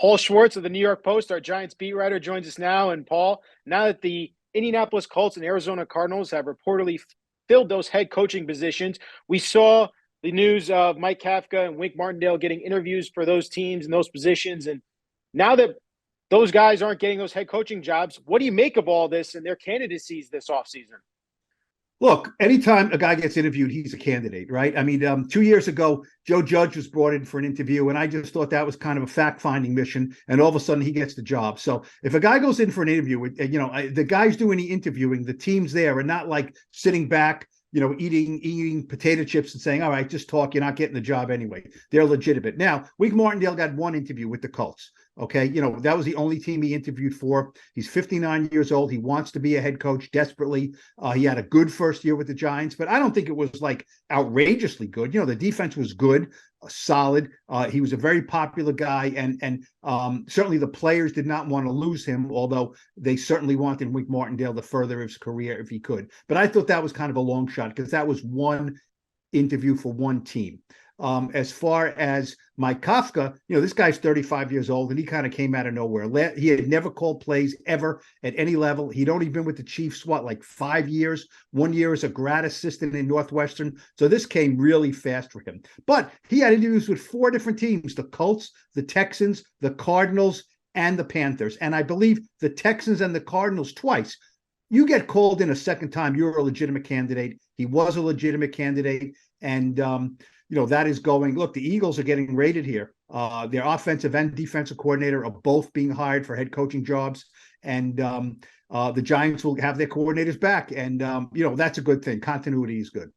Paul Schwartz of the New York Post, our Giants beat writer, joins us now. And Paul, now that the Indianapolis Colts and Arizona Cardinals have reportedly filled those head coaching positions, we saw the news of Mike Kafka and Wink Martindale getting interviews for those teams and those positions. And now that those guys aren't getting those head coaching jobs, what do you make of all this and their candidacies this offseason? Look, anytime a guy gets interviewed, he's a candidate, right? I mean, 2 years ago, Joe Judge was brought in for an interview, and I just thought that was kind of a fact-finding mission, and all of a sudden he gets the job. So if a guy goes in for an interview, the guys doing the interviewing, the teams there are not like sitting back, eating potato chips and saying, all right, just talk, you're not getting the job anyway. They're legitimate. Now, Wink Martindale got one interview with the Colts. Okay, that was the only team he interviewed for. He's 59 years old. He wants to be a head coach desperately. He had a good first year with the Giants, but I don't think it was like outrageously good. The defense was good, solid. He was a very popular guy, and certainly the players did not want to lose him, although they certainly wanted Wink Martindale to further his career if he could. But I thought that was kind of a long shot because that was one interview for one team. As far as Mike Kafka, this guy's 35 years old, and he kind of came out of nowhere. He had never called plays ever at any level. He'd only been with the Chiefs, like 5 years? 1 year as a grad assistant in Northwestern. So this came really fast for him. But he had interviews with 4 different teams: the Colts, the Texans, the Cardinals, and the Panthers. And I believe the Texans and the Cardinals twice. You get called in a second time, you're a legitimate candidate. He was a legitimate candidate. And, that is going. Look, the Eagles are getting rated here. Their offensive and defensive coordinator are both being hired for head coaching jobs. And the Giants will have their coordinators back. And, that's a good thing. Continuity is good.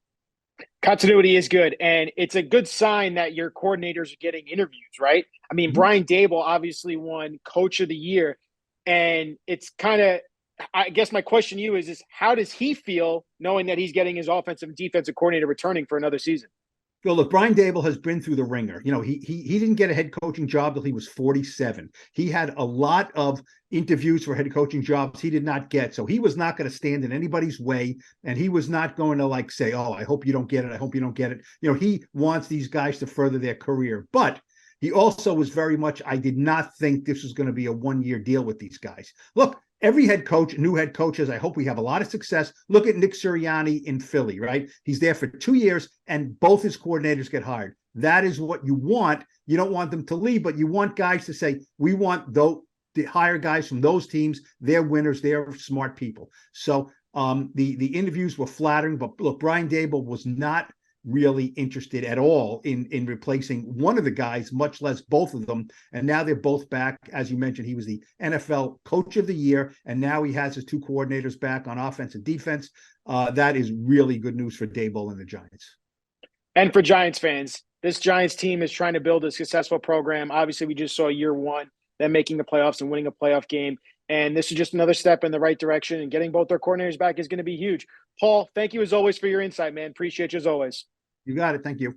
Continuity is good. And it's a good sign that your coordinators are getting interviews, right? I mean, Brian Daboll obviously won Coach of the Year. And it's kind of, I guess my question to you is how does he feel knowing that he's getting his offensive and defensive coordinator returning for another season? Well, look, Brian Daboll has been through the ringer. He didn't get a head coaching job till he was 47. He had a lot of interviews for head coaching jobs he did not get. So he was not going to stand in anybody's way, and he was not going to say, oh, I hope you don't get it. I hope you don't get it. He wants these guys to further their career. But he also was very much, I did not think this was going to be a one-year deal with these guys. Look, every head coach, new head coaches, I hope we have a lot of success. Look at Nick Sirianni in Philly, right? He's there for 2 years, and both his coordinators get hired. That is what you want. You don't want them to leave, but you want guys to say, we want to hire guys from those teams. They're winners. They're smart people. So the interviews were flattering, but look, Brian Daboll was not really interested at all in replacing one of the guys, much less both of them. And now they're both back. As you mentioned, he was the NFL Coach of the Year, and now he has his 2 coordinators back on offense and defense. That is really good news for Daboll and the Giants. And for Giants fans, this Giants team is trying to build a successful program. Obviously, we just saw year one, them making the playoffs and winning a playoff game. And this is just another step in the right direction, and getting both their coordinators back is going to be huge. Paul, thank you as always for your insight, man. Appreciate you as always. You got it. Thank you.